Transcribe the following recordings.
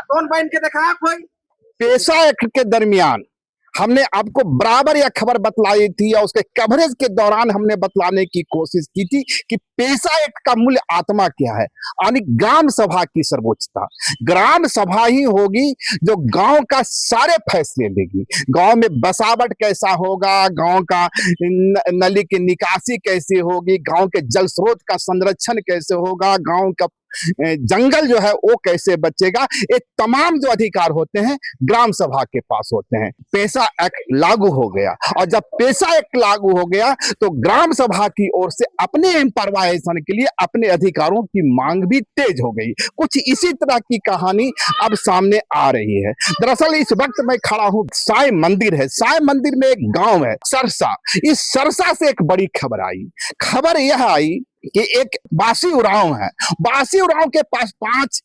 कौन बन के देखा कोई पेशा एक्ट के दरमियान हमने आपको बराबर यह खबर बतलाई थी और उसके कवरेज के दौरान हमने बतलाने की कोशिश की थी कि पेशा एक्ट का मूल आत्मा क्या है, यानी ग्राम सभा की सर्वोच्चता। ग्राम सभा ही होगी जो गांव का सारे फैसले लेगी। गांव में बसावट कैसा होगा, गांव का नली की निकासी कैसी होगी, गांव के जल स्रोत का संरक्षण कैसे होगा, गांव का जंगल जो है वो कैसे बचेगा, ये तमाम जो अधिकार होते हैं ग्राम सभा के पास होते हैं। पेशा एक्ट लागू हो गया और जब पेशा एक्ट लागू हो गया तो ग्राम सभा की ओर से अपने एम्पावरमेंट के लिए अपने अधिकारों की मांग भी तेज हो गई। कुछ इसी तरह की कहानी अब सामने आ रही है। दरअसल इस वक्त मैं खड़ा हूं, साई मंदिर है, साई मंदिर में एक गांव है सरसा। इस सरसा से एक बड़ी खबर आई। खबर यह आई कि एक बासी उरांव है, बासी उरांव के पास 5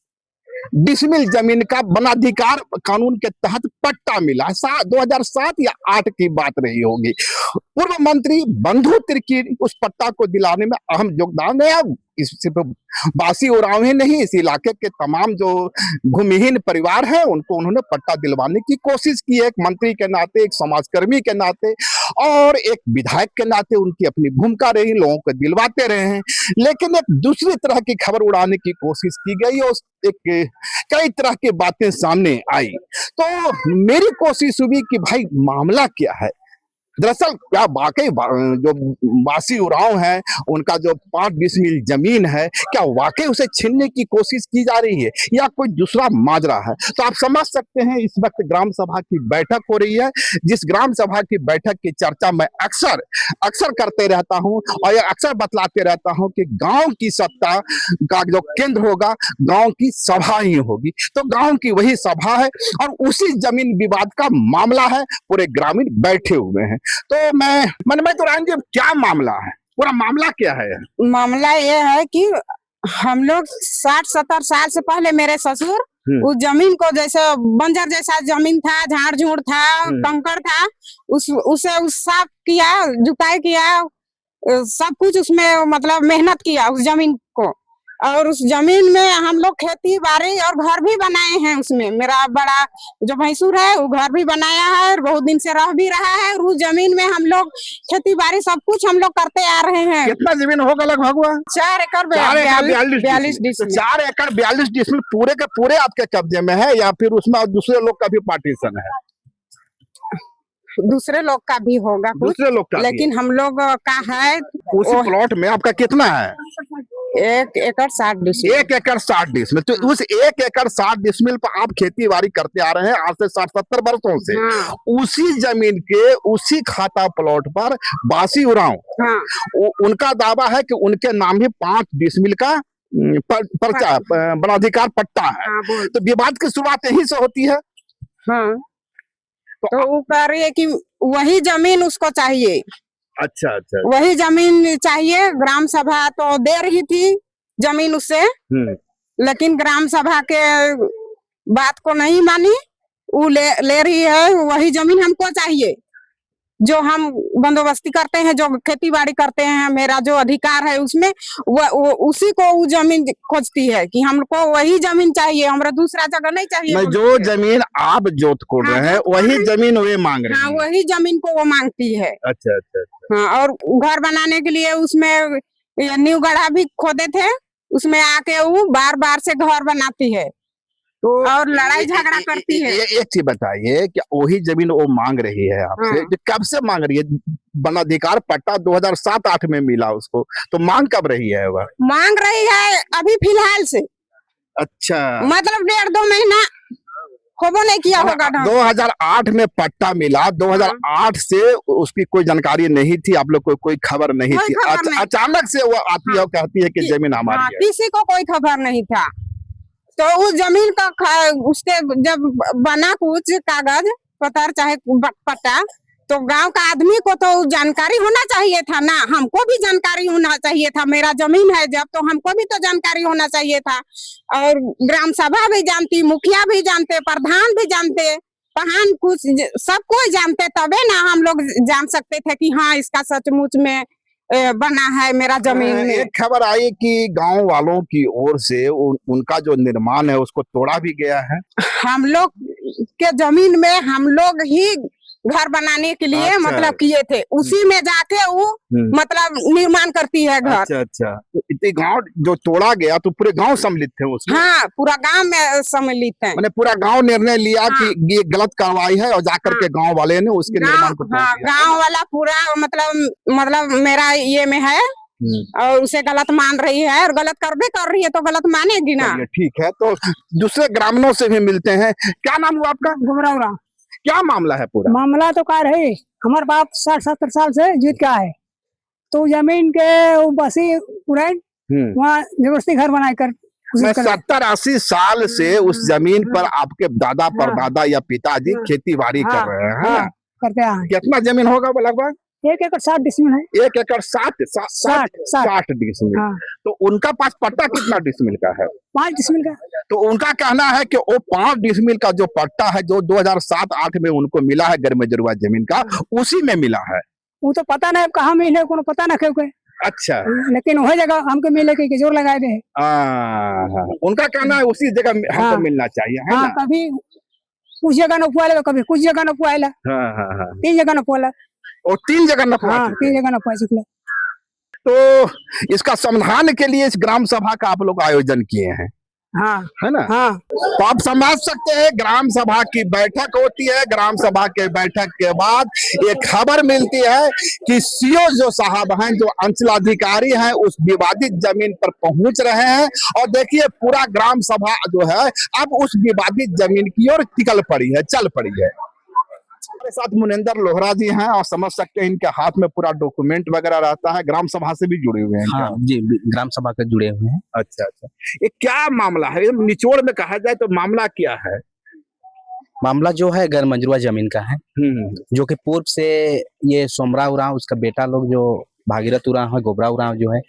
डिसमिल जमीन का वनाधिकार कानून के तहत पट्टा मिला। 2007 या 8 की बात रही होगी। पूर्व मंत्री बंधु तिर्की उस पट्टा को दिलाने में अहम योगदान है। इस सिर्फ बासी उरांव ही नहीं, इस इलाके के तमाम जो भूमिहीन परिवार हैं उनको उन्होंने पट्टा दिलवाने की कोशिश की है। एक मंत्री के नाते, एक समाजकर्मी के नाते और एक विधायक के नाते उनकी अपनी भूमिका रही, लोगों को दिलवाते रहे हैं। लेकिन एक दूसरी तरह की खबर उड़ाने की कोशिश की गई और एक कई तरह की बातें सामने आई। तो मेरी कोशिश हुई कि भाई मामला क्या है। दरअसल क्या वाकई जो बासी उरांव है उनका जो 5 डिसमिल जमीन है, क्या वाकई उसे छीनने की कोशिश की जा रही है या कोई दूसरा माजरा है। तो आप समझ सकते हैं इस वक्त ग्राम सभा की बैठक हो रही है, जिस ग्राम सभा की बैठक की चर्चा मैं अक्सर करते रहता हूं और ये अक्सर बतलाते रहता हूं कि गांव की सत्ता का जो केंद्र होगा गांव की सभा ही होगी। तो गांव की वही सभा है और उसी जमीन विवाद का मामला है, पूरे ग्रामीण बैठे हुए हैं। तो मैं तो रानी जी, क्या मामला है, पूरा मामला क्या है? मामला ये है कि हम लोग 60-70 साल से पहले मेरे ससुर उस जमीन को, जैसे बंजर जैसा जमीन था, झाड़ झूड़ था, कंकड़ था, उसे साफ किया, जुताई किया, सब कुछ उसमें मतलब मेहनत किया उस जमीन को। और उस जमीन में हम लोग खेती बाड़ी और घर भी बनाए हैं। उसमें मेरा बड़ा जो भैंसुर है वो घर भी बनाया है और बहुत दिन से रह भी रहा है। और उस जमीन में हम लोग खेती बाड़ी सब कुछ हम लोग करते आ रहे हैं। कितना जमीन होगा लगभग? 4 एकड़ 42 डिसमिल। 4 एकड़ 42 डिसमिल पूरे के पूरे आपके कब्जे में है या फिर उसमें दूसरे लोग का भी पार्टीशन है? दूसरे लोग का भी होगा कुछ, दूसरे लोग का, लेकिन हम लोग का है। उसी प्लॉट में आपका कितना है? 1 एकड़ 60 डिसमिल। 1 एकड़ 60 डिसमिल। तो उस 1 एकड़ 60 डिसमिल पर आप खेती बाड़ी करते आ रहे हैं आज से 60-70 वर्षों से। हाँ। उसी जमीन के उसी खाता प्लॉट पर बासी उरांव, हाँ। उनका दावा है कि उनके नाम भी 5 डिसमिल का पर्चा वनाधिकार पट्टा है। हाँ, तो विवाद की शुरुआत यहीं से होती है। हाँ। तो वो कह रही है कि वही जमीन उसको चाहिए। अच्छा। वही जमीन चाहिए। ग्राम सभा तो दे रही थी जमीन उससे, लेकिन ग्राम सभा के बात को नहीं मानी, वो ले रही है। वही जमीन हमको चाहिए जो हम बंदोबस्ती करते हैं, जो खेती बाड़ी करते हैं, मेरा जो अधिकार है उसमें वो उसी को वो जमीन खोजती है कि हमको वही जमीन चाहिए, हमरा दूसरा जगह नहीं चाहिए। नहीं, जो जमीन आप जोत खोद रहे हैं वही जमीन वे मांग रहे हैं। हाँ, वही जमीन को वो मांगती है। अच्छा। हाँ, और घर बनाने के लिए उसमें नींव गढ़ा भी खोदे थे, उसमें आके वो बार से घर बनाती है। तो और लड़ाई झगड़ा करती है। एक चीज बताइए कि वही जमीन वो मांग रही है आपसे। हाँ। कब से मांग रही है? वनाधिकार पट्टा 2007-8 में मिला उसको, तो मांग कब रही है? वह मांग रही है अभी फिलहाल से। अच्छा, मतलब 1.5-2 महीना होबो नहीं किया होगा। 2008 में पट्टा मिला, 2008 से उसकी कोई जानकारी नहीं थी, आप लोग को कोई खबर नहीं थी। अचानक से वो आती है और कहती है कि जमीन हमारी है। किसी को कोई खबर नहीं था। तो उस जमीन का उसके जब बना कुछ कागज पत्र चाहे पट्टा, तो गांव का आदमी को तो जानकारी होना चाहिए था ना। हमको भी जानकारी होना चाहिए था। मेरा जमीन है जब, तो हमको भी तो जानकारी होना चाहिए था। और ग्राम सभा भी जानती, मुखिया भी जानते, प्रधान भी जानते, प्रधान कुछ सब कोई जानते, तबे ना हम लोग जान सकते थे कि हाँ इसका सचमुच में बना है मेरा जमीन में। एक खबर आई कि गांव वालों की ओर से उनका जो निर्माण है उसको तोड़ा भी गया है। हम लोग के जमीन में हम लोग ही घर बनाने के लिए अच्छा। मतलब किए थे, उसी में जाके वो मतलब निर्माण करती है घर। अच्छा अच्छा, तो इतने गांव जो तोड़ा गया तो पूरे गांव सम्मिलित थे उसमें? हाँ, पूरा गांव में सम्मिलित है। मैंने पूरा गांव निर्णय लिया हाँ। कि ये गलत कार्रवाई है और जाकर के गांव वाले ने उसके निर्माण को तोड़ हाँ, दिया। गांव वाला पूरा मतलब मेरा ये में है और उसे गलत मान रही है, और गलत करबे कर रही है तो गलत मानेगी ना। चलिए ठीक है, तो दूसरे ग्रामीणों से भी मिलते हैं। क्या नाम हुआ आपका? गुमरावरा। क्या मामला है पूरा? मामला तो कार है, हमारे बाप 60-70 साल से जीत का है, तो जमीन के वो बसी उड़ान वहाँ जबरदस्ती घर बनाए कर 70-80 साल से उस जमीन पर आपके दादा परदादा या पिताजी खेती बाड़ी कर रहे हैं, है ना? करते हैं। कितना जमीन होगा वो? लगभग 1 एकड़ 60 डिसमिल है। 1 एकड़ 60 डिसमिल। हाँ। तो उनका पास पट्टा कितना डिसमिल का है? 5 डिसमिल का। तो उनका कहना है कि वो 5 डिसमिल का जो पट्टा है जो 2007-8 में उनको मिला है गरमजरुआ जमीन का, उसी में मिला है। वो तो पता नहीं कहाँ मिले, को पता ना क्यों के। अच्छा, लेकिन वही जगह हमको मिले के जोर लगाए दे। उनका कहना है उसी जगह हमको मिलना चाहिए, है ना? कभी कुछ जगह न पुआला, कभी कुछ जगह न पुआला। 3 जगह न पुआला। और 3 जगह न पुआ। 3 जगह न पुआ चुकला। तो इसका समाधान के लिए इस ग्राम सभा का आप लोग आयोजन किए हैं, हाँ, है ना? हाँ। तो आप समझ सकते हैं, ग्राम सभा की बैठक होती है, ग्राम सभा के बैठक के बाद एक खबर मिलती है कि सीओ जो साहब हैं, जो अंचलाधिकारी हैं, उस विवादित जमीन पर पहुंच रहे हैं। और देखिए पूरा ग्राम सभा जो है अब उस विवादित जमीन की ओर निकल पड़ी है, चल पड़ी है। हमारे साथ मुनिंदर लोहरा जी हैं और समझ सकते हैं इनके हाथ में पूरा डॉक्यूमेंट वगैरह रहता है, ग्राम सभा से भी जुड़े हुए हैं। हाँ जी, ग्राम सभा से जुड़े हुए हैं। अच्छा अच्छा, ये क्या मामला है? निचोड़ में कहा जाए तो मामला क्या है? मामला जो है गरमजरुआ जमीन का है, जो कि पूर्व से ये सोमरा उरांव उसका बेटा लोग जो भागीरथ उरांव है, गोबरा उरांव जो है,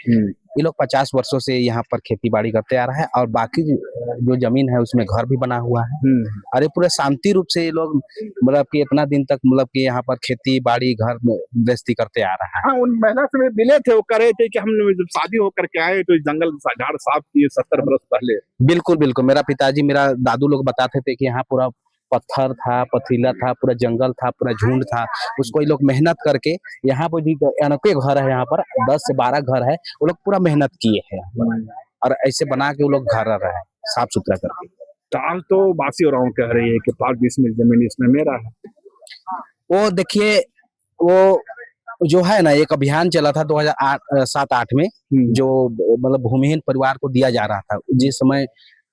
ये लोग 50 वर्षों से यहाँ पर खेती बाड़ी करते आ रहा है और बाकी जो जमीन है उसमें घर भी बना हुआ है। और ये पूरे शांति रूप से ये लोग मतलब कि इतना दिन तक मतलब कि यहाँ पर खेती बाड़ी घर में गृहस्थी करते आ रहा है। हाँ, उन महिला से मिले थे, वो कह रहे थे कि हम जब शादी होकर के आए तो जंगल झाड़ साफ किए 70 बरस पहले। बिल्कुल बिल्कुल, मेरा पिताजी मेरा दादू लोग बताते थे कि यहाँ पूरा पत्थर था, पथरीला था, पूरा जंगल था, पूरा झुंड था, उसको ये लोग मेहनत करके यहाँ पर जी अनोखे घर है, यहाँ पर 10 से 12 घर है, वो लोग पूरा मेहनत किए हैं और ऐसे बना के वो लोग घर रह रहे हैं साफ सुथरा करके। ताल तो बासी और कह रही है कि 5 डिसमिल जमीन इसमें मेरा है। वो देखिए, वो जो है ना, एक अभियान चला था 2007-8 में, जो मतलब भूमिहीन परिवार को दिया जा रहा था। जिस समय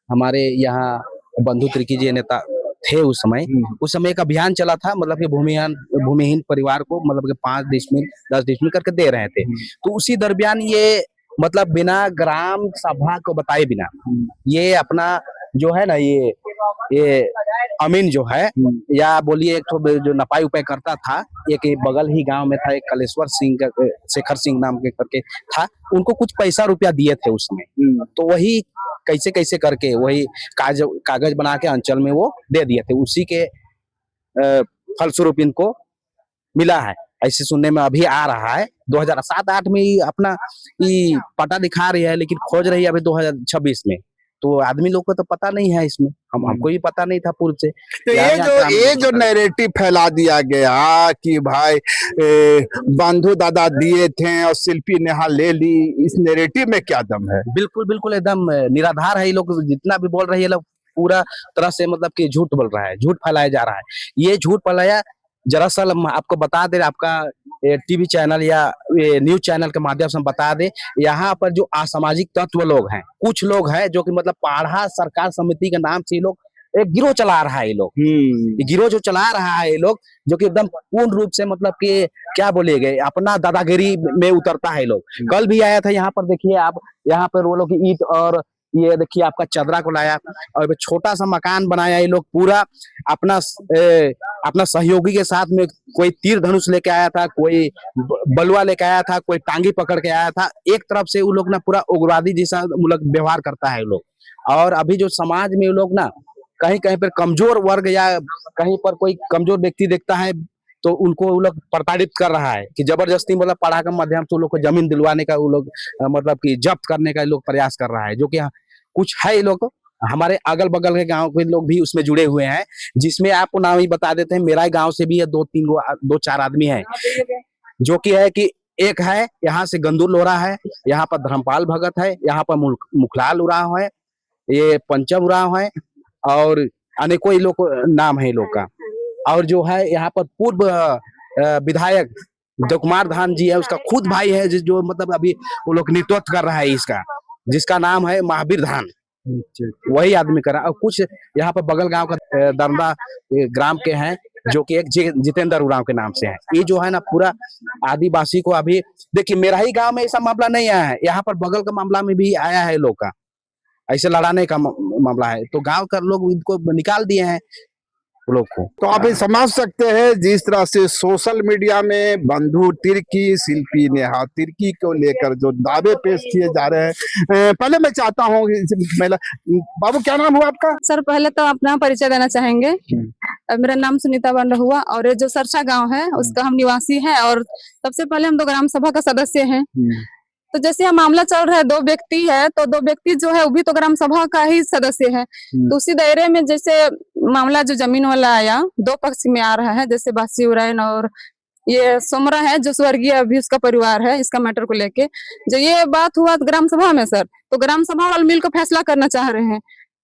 हमारे यहाँ बंधु त्रिकी जी नेता थे उस समय एक अभियान चला था, मतलब कि भूमिहीन परिवार को मतलब कि 5 डिसमिल 10 डिसमिल करके दे रहे थे। तो उसी दरमियान ये मतलब बिना ग्राम सभा को बताए बिना ये अपना जो है ना, ये अमीन जो है, या बोलिए एक तो जो नपाई उपाय करता था, एक बगल ही गांव में था, एक कलेश्वर सिंह शेखर सिंह नाम के करके था, उनको कुछ पैसा रुपया दिए थे उसमें। तो वही कैसे कैसे करके वही कागज बना के अंचल में वो दे दिए थे, उसी के फलस्वरूप इनको मिला है, ऐसे सुनने में अभी आ रहा है। 2007-8 में ही अपना पता दिखा रही है, लेकिन खोज रही है अभी 2026 में। तो आदमी लोग को तो पता नहीं है इसमें, हमको भी पता नहीं था पूर्व से। तो ये जो नैरेटिव फैला दिया गया कि भाई बंधु दादा दिए थे और शिल्पी ने यहाँ ले ली, इस नैरेटिव में क्या दम है? बिल्कुल बिल्कुल एकदम निराधार है। ये लोग जितना भी बोल रहे हैं, लोग पूरा तरह से मतलब कि झूठ बोल रहा है, झूठ फैलाया जा रहा है। ये झूठ फैलाया दरअसल आपको बता दे, आपका टीवी चैनल या न्यूज चैनल के माध्यम से हम बता दे, यहाँ पर जो असामाजिक तत्व लोग हैं, कुछ लोग हैं जो कि मतलब पाढ़ा सरकार समिति के नाम से ये लोग एक गिरोह चला रहा है। ये लोग गिरोह जो चला रहा है, ये लोग जो कि एकदम पूर्ण रूप से मतलब कि क्या बोलेंगे, अपना दादागिरी में उतरता है। लोग कल भी आया था यहाँ पर, देखिए आप, यहाँ पर वो लोग ईंट और ये देखिए आपका चदरा को लाया और छोटा सा मकान बनाया। ये लोग पूरा अपना सहयोगी के साथ में, कोई तीर धनुष लेके आया था, कोई बलुआ लेके आया था, कोई टांगी पकड़ के आया था। एक तरफ से वो लोग ना पूरा उग्रवादी जैसा व्यवहार करता है लोग। और अभी जो समाज में वो लोग ना कहीं कहीं पर कमजोर वर्ग या कहीं पर कोई कमजोर व्यक्ति देखता है तो उनको वो लोग प्रताड़ित कर रहा है कि जबरदस्ती मतलब पढ़ा के माध्यम से वो लोग को जमीन दिलवाने का वो लोग मतलब कि जब्त करने का लोग प्रयास कर रहा है, जो कि कुछ है ये लोग हमारे अगल बगल के गांव के लोग भी उसमें जुड़े हुए हैं, जिसमें आपको नाम ही बता देते हैं। मेरा ही गांव से भी है, दो चार आदमी है, जो कि है कि एक है यहाँ से गंदूर लोरा है, यहाँ पर धर्मपाल भगत है, यहाँ पर मुखलाल उराव है, ये पंचम उराव है और अनेकों ही लोग नाम है लोग का। और जो है यहाँ पर पूर्व विधायक देवकुमार धान जी है, उसका खुद भाई है जो मतलब अभी वो लोग नेतृत्व कर रहा है इसका, जिसका नाम है महावीर धान, वही आदमी करा। और कुछ यहाँ पर बगल गांव का दरदा ग्राम के हैं, जो कि एक जितेंद्र उरांव के नाम से है। ये जो है ना पूरा आदिवासी को अभी देखिए, मेरा ही गांव में ऐसा मामला नहीं आया है, यहाँ पर बगल का मामला में भी आया है लोग का, ऐसे लड़ाने का मामला है, तो गांव का लोग इनको निकाल दिए हैं लोग को। तो आप ये समझ सकते हैं जिस तरह से सोशल मीडिया में बंधु तिर्की, शिल्पी नेहा तिर्की को लेकर जो दावे पेश किए जा रहे हैं। पहले मैं चाहता हूँ महिला बाबू, क्या नाम हुआ आपका? सर पहले तो अपना परिचय देना चाहेंगे। मेरा नाम सुनीता बन हुआ और ये जो सरसा गांव है उसका हम निवासी हैं और सबसे पहले हम 2 ग्राम सभा का सदस्य हैं। तो जैसे यहाँ मामला चल रहा है, 2 व्यक्ति है तो 2 व्यक्ति जो है वो भी तो ग्राम सभा का ही सदस्य है। तो उसी दायरे में जैसे मामला जो जमीन वाला आया, 2 पक्ष में आ रहा है, जैसे बासी उरायन और ये सोमरा है जो स्वर्गीय अभी उसका परिवार है, इसका मैटर को लेके जो ये बात हुआ ग्राम सभा में सर, तो ग्राम सभा वाले मिल को फैसला करना चाह रहे हैं।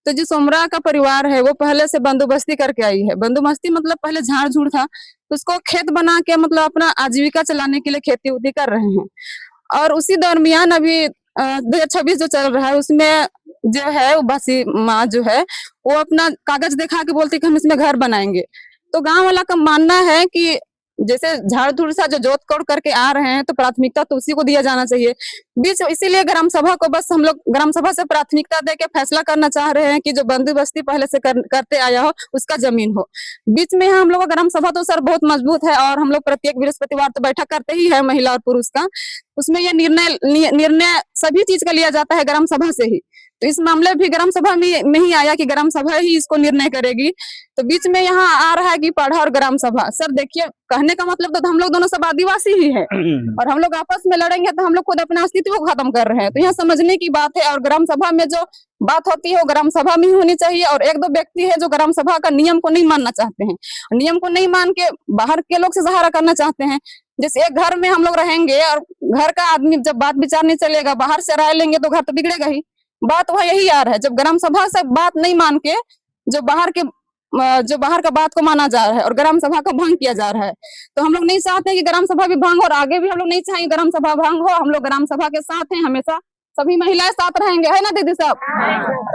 तो जो सोमरा का परिवार है वो पहले से बंदोबस्ती करके आई है। बंदोबस्ती मतलब पहले झाड़ झूड़ था, उसको खेत बना के मतलब अपना आजीविका चलाने के लिए खेती उती कर रहे हैं। और उसी दरमियान अभी 2026 जो चल रहा है उसमें जो है वो बासी माँ जो है वो अपना कागज दिखा के बोलती कि हम इसमें घर बनाएंगे। तो गांव वाला का मानना है कि जैसे झाड़ धूड़ सा जो जोत कोड़ करके आ रहे हैं तो प्राथमिकता तो उसी को दिया जाना चाहिए। बीच इसीलिए ग्राम सभा को बस हम लोग ग्राम सभा से प्राथमिकता दे के फैसला करना चाह रहे हैं कि जो बंदोबस्ती पहले से करते आया हो उसका जमीन हो। बीच में हम लोग का ग्राम सभा तो सर बहुत मजबूत है और हम लोग प्रत्येक बृहस्पतिवार तो बैठक करते ही है महिला और पुरुष का, उसमें ये निर्णय सभी चीज का लिया जाता है ग्राम सभा से ही। तो इस मामले भी ग्राम सभा में ही आया कि ग्राम सभा ही इसको निर्णय करेगी। तो बीच में यहाँ आ रहा है कि पढ़ा और ग्राम सभा। सर देखिए, कहने का मतलब तो हम लोग दोनों सब आदिवासी ही है और हम लोग आपस में लड़ेंगे तो हम लोग खुद अपना अस्तित्व को खत्म कर रहे हैं। तो यहाँ समझने की बात है और ग्राम सभा में जो बात होती है वो ग्राम सभा में ही होनी चाहिए। और 1-2 व्यक्ति है जो ग्राम सभा का नियम को नहीं मानना चाहते हैं, नियम को नहीं मान के बाहर के लोग से सहारा करना चाहते हैं। जैसे एक घर में हम लोग रहेंगे और घर का आदमी जब बात विचार नहीं चलेगा, बाहर से राय लेंगे तो घर तो बिगड़ेगा ही। बात वह यही आ रहा है, जब ग्राम सभा से बात नहीं मान के जो बाहर का बात को माना जा रहा है और ग्राम सभा को भंग किया जा रहा है। तो हम लोग नहीं चाहते हैं कि ग्राम सभा भी भंग हो और आगे भी हम लोग नहीं चाहेंगे ग्राम सभा भंग हो। हम लोग ग्राम सभा के साथ हैं, हमेशा सभी महिलाएं साथ रहेंगे, है ना दीदी साहब?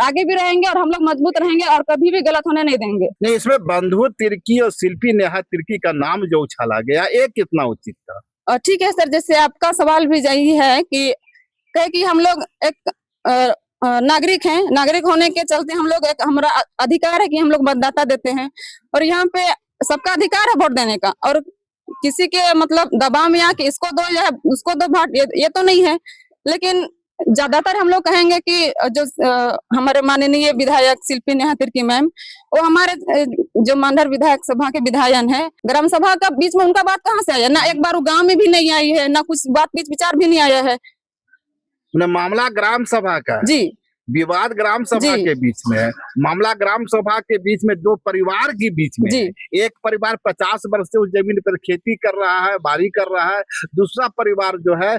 आगे भी रहेंगे और हम लोग मजबूत रहेंगे और कभी भी गलत होने नहीं देंगे। नहीं, इसमें बंधु तिर्की और शिल्पी नेहा तिर्की का नाम जो उछाला गया, ये कितना उचित था? और ठीक है सर, जैसे आपका सवाल भी यही है कि हम लोग एक नागरिक हैं, नागरिक होने के चलते हम लोग एक हमारा अधिकार है कि हम लोग मतदाता देते हैं और यहाँ पे सबका अधिकार है वोट देने का। और किसी के मतलब दबाव में आके इसको दो या उसको दो वोट, ये तो नहीं है। लेकिन ज्यादातर हम लोग कहेंगे कि जो हमारे माननीय विधायक शिल्पी नेहा तिर्की मैम, वो हमारे जो मानधर विधायक सभा के विधायक है। ग्राम सभा का बीच में उनका बात कहाँ से आया? ना एक बार वो गाँव में भी नहीं आई है, ना कुछ बात बीच विचार भी नहीं आया है। मामला ग्राम सभा का जी, विवाद ग्राम सभा के बीच में है। मामला ग्राम सभा के बीच में 2 परिवार के बीच में है। एक परिवार 50 वर्ष से उस जमीन पर खेती कर रहा है, बारी कर रहा है, दूसरा परिवार जो है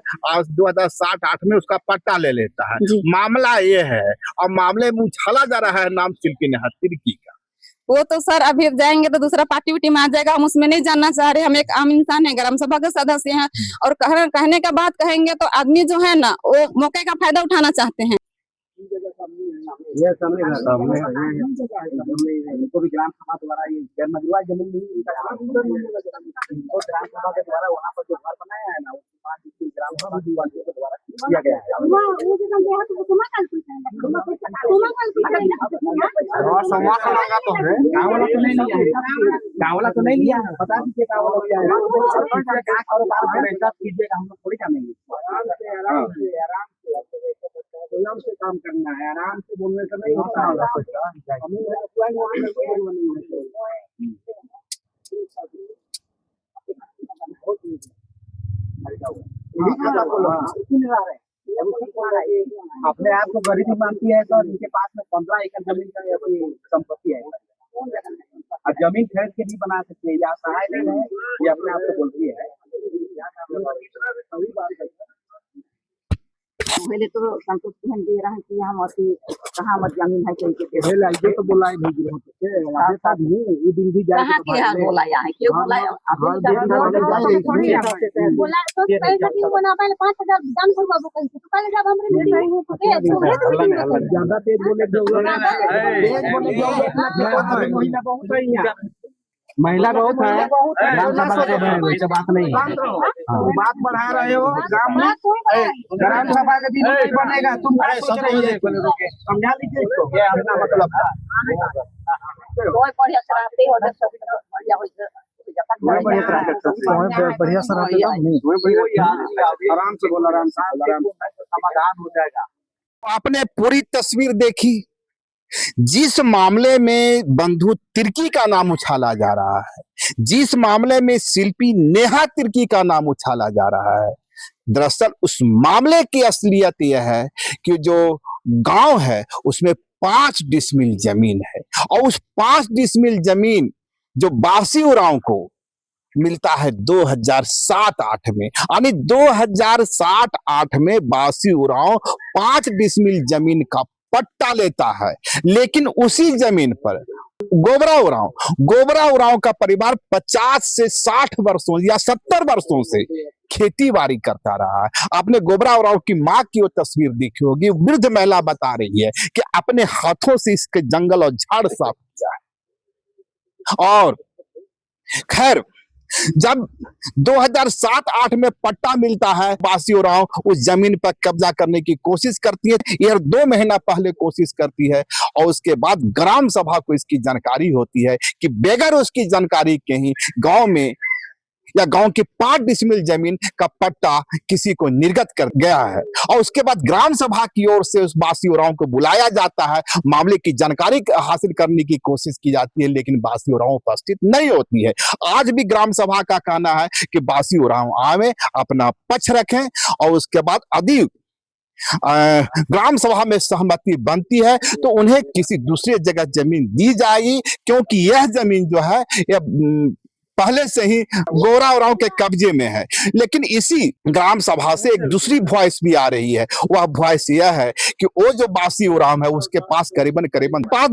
2007-8 में उसका पट्टा ले लेता है। मामला ये है और मामले में उछाला जा रहा है नाम शिल्पी नेहा तिर्की का। वो तो सर अभी जाएंगे तो दूसरा पार्टी उटी में आ जाएगा, हम उसमें नहीं जानना चाह रहे। हम एक आम इंसान है, ग्राम सभा के सदस्य हैं और कहने का बात कहेंगे तो आदमी जो है ना वो मौके का फायदा उठाना चाहते हैं। ये सामने इनको भी ग्राम सभा द्वारा ये मजबूत जमीन नहीं ग्राम सभा के द्वारा वहाँ पर जो घर बनाया है ना वो ग्राम सभा के द्वारा किया गया है। गाँव वाला तो नहीं लिया है, गाँव वाला तो नहीं लिया है, बता दीजिए गाँव वाला क्या है, कीजिएगा, हम लोग थोड़ी जानेंगे। आराम से काम करना है, आराम से बोलने से नहीं होता है। अपने आप को गरीबी मानती है तो इनके पास में 15 एकड़ जमीन का अपनी संपत्ति है और जमीन खरीद के नहीं बना सकते या सहाय नहीं है, ये अपने आप को बोलती है। पहले तो संतुष्टि हम दे रहे हैं कि हम अति कहाँ मत जमीन है कहीं के ये तो बोला है भेज रहे हो ये दिन भी जाए कहाँ के यहाँ बोला यहाँ क्यों बोला बोला तो पैसा क्यों बना पाए 5,000 दान कर बाबू कहीं तो पहले जब हमरे ज्यादा तेज बोले महिला बहुत है, ग्राम सभा से वैसे बात नहीं है। बात बढ़ा रहे हो ग्राम सभा के दिन बनेगा तुम समझा लीजिए इसको क्या अपना मतलब बढ़िया शराबी हो बढ़िया आराम से बोला आराम से समाधान हो जाएगा। आपने पूरी तस्वीर देखी। जिस मामले में बंधु तिर्की का नाम उछाला जा रहा है, जिस मामले में शिल्पी नेहा तिर्की का नाम उछाला जा रहा है, दरअसल उस मामले की असलियत यह है कि जो गांव है उसमें 5 डिसमिल जमीन है और उस 5 डिसमिल जमीन जो बासी उरांव को मिलता है 2007-8 में, यानी 2007-8 में बासी उरांव 5 डिसमिल जमीन का पट्टा लेता है। लेकिन उसी जमीन पर गोबरा उरांव का परिवार 50 से 60 वर्षों या 70 वर्षों से खेती बाड़ी करता रहा है। आपने गोबरा उरांव की मां की वो तस्वीर देखी होगी, वृद्ध महिला बता रही है कि अपने हाथों से इसके जंगल और झाड़ साफ किया है। और खैर जब 2007-8 में पट्टा मिलता है, बासी उरांव उस जमीन पर कब्जा करने की कोशिश करती है। यह 2 महीना पहले कोशिश करती है और उसके बाद ग्राम सभा को इसकी जानकारी होती है कि बगैर उसकी जानकारी के ही गांव में या गांव की 5 डिसमिल जमीन का पट्टा किसी को निर्गत कर गया है। और उसके बाद ग्राम सभा की ओर से उस बासी उरांव को बुलाया जाता है, मामले की जानकारी हासिल करने की कोशिश की जाती है, लेकिन बासी उरांव उपस्थित नहीं होती है। आज भी ग्राम सभा का कहना है कि बासी उरांव आवे, अपना पक्ष रखें और उसके बाद यदि ग्राम सभा में सहमति बनती है तो उन्हें किसी दूसरे जगह जमीन दी जाएगी, क्योंकि यह जमीन जो है यह पहले से ही गोबरा उरांव के कब्जे में है। लेकिन इसी ग्राम सभा से एक दूसरी वॉइस भी आ रही है। वह वॉइस यह है कि वो जो बासी उरांव है उसके पास करीबन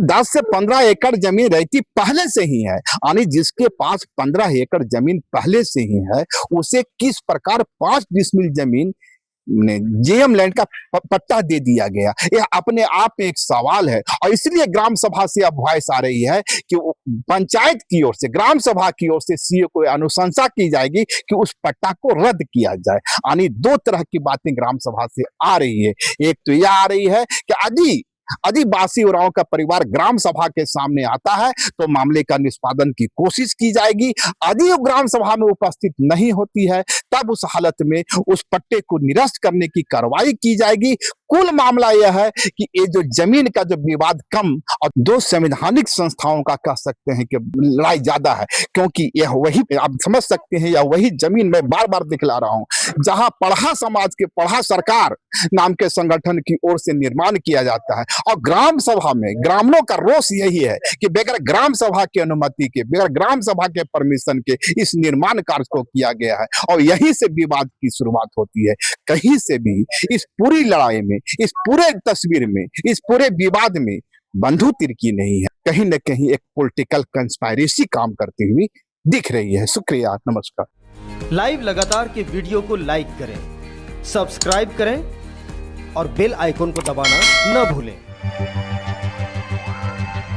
10 से 15 एकड़ जमीन रहती पहले से ही है, यानी जिसके पास 15 एकड़ जमीन पहले से ही है उसे किस प्रकार 5 डिसमिल जमीन जेएम लैंड का पट्टा दे दिया गया। यह अपने आप में एक सवाल है और इसलिए ग्राम सभा से अब वॉइस आ रही है कि पंचायत की ओर से, ग्राम सभा की ओर से सीओ को अनुशंसा की जाएगी कि उस पट्टा को रद्द किया जाए। यानी 2 तरह की बातें ग्राम सभा से आ रही है। एक तो यह आ रही है कि यदि बासी उरांव का परिवार ग्राम सभा के सामने आता है तो मामले का निष्पादन की कोशिश की जाएगी। यदि वो ग्राम सभा में उपस्थित नहीं होती है तब उस हालत में उस पट्टे को निरस्त करने की कार्रवाई की जाएगी। कुल मामला यह है कि ये जो जमीन का जो विवाद कम और 2 संवैधानिक संस्थाओं का कह सकते हैं कि लड़ाई ज्यादा है, क्योंकि यह वही आप समझ सकते हैं, या वही जमीन मैं बार बार दिखला रहा हूं जहां पढ़ा समाज के पढ़ा सरकार नाम के संगठन की ओर से निर्माण किया जाता है। और ग्राम सभा में ग्रामीणों का रोष यही है कि बगैर ग्राम सभा की अनुमति के, बगैर ग्राम सभा के परमिशन के इस निर्माण कार्य को किया गया है और यहीं से विवाद की शुरुआत होती है। कहीं से भी इस पूरी लड़ाई में, इस पूरे तस्वीर में, इस पूरे विवाद में बंधु तिर्की नहीं है, कहीं न कहीं एक पॉलिटिकल कंस्पायरेसी काम करती हुई दिख रही है। शुक्रिया, नमस्कार। लाइव लगातार के वीडियो को लाइक करें, सब्सक्राइब करें और बेल आइकन को दबाना न भूलें।